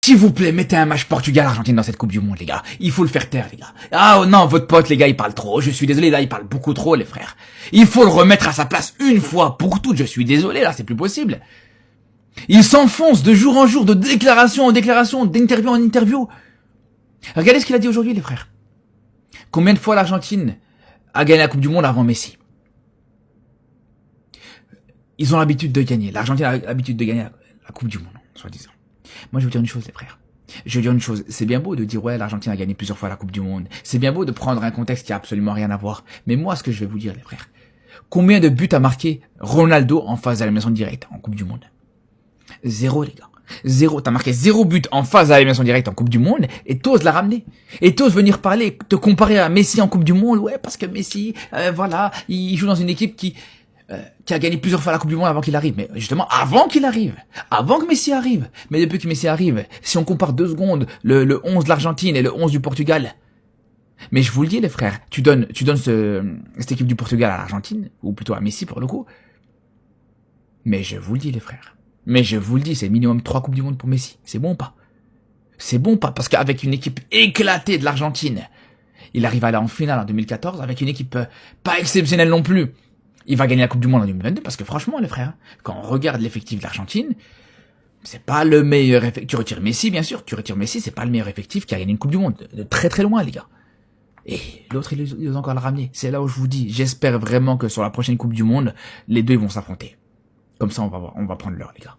S'il vous plaît, mettez un match Portugal-Argentine dans cette Coupe du Monde, les gars. Il faut le faire taire, les gars. Ah non, votre pote, les gars, il parle trop. Je suis désolé, là, il parle beaucoup trop, les frères. Il faut le remettre à sa place une fois pour toutes. Je suis désolé, là, c'est plus possible. Il s'enfonce de jour en jour, de déclaration en déclaration, d'interview en interview. Regardez ce qu'il a dit aujourd'hui, les frères. Combien de fois l'Argentine a gagné la Coupe du Monde avant Messi? Ils ont l'habitude de gagner. L'Argentine a l'habitude de gagner la Coupe du Monde, soi-disant. Moi, je vais vous dire une chose, les frères. Je vais vous dire une chose. C'est bien beau de dire, ouais, l'Argentine a gagné plusieurs fois la Coupe du Monde. C'est bien beau de prendre un contexte qui a absolument rien à voir. Mais moi, ce que je vais vous dire, les frères. Combien de buts a marqué Ronaldo en phase d'élimination directe en Coupe du Monde? 0, les gars. 0. T'as marqué 0 but en phase d'élimination directe en Coupe du Monde et t'oses la ramener. Et t'oses venir parler, te comparer à Messi en Coupe du Monde. Ouais, parce que Messi, voilà, il joue dans une équipe qui a gagné plusieurs fois la Coupe du Monde avant qu'il arrive. Mais justement, avant qu'il arrive. Avant que Messi arrive. Mais depuis que Messi arrive, si on compare 2 secondes le 11 de l'Argentine et le 11 du Portugal. Mais je vous le dis, les frères, tu donnes cette équipe du Portugal à l'Argentine, ou plutôt à Messi pour le coup. Mais je vous le dis, les frères. Mais je vous le dis, c'est minimum 3 Coupes du Monde pour Messi. C'est bon ou pas? C'est bon ou pas? Parce qu'avec une équipe éclatée de l'Argentine, il arrive à aller en finale en 2014, avec une équipe pas exceptionnelle non plus. Il va gagner la Coupe du Monde en 2022 parce que franchement, les frères, quand on regarde l'effectif de l'Argentine, c'est pas le meilleur effectif. Tu retires Messi, bien sûr, c'est pas le meilleur effectif qui a gagné une Coupe du Monde. De très très loin, les gars. Et l'autre, il a encore le ramener. C'est là où je vous dis, j'espère vraiment que sur la prochaine Coupe du Monde, les deux ils vont s'affronter. Comme ça, on va prendre l'heure, les gars.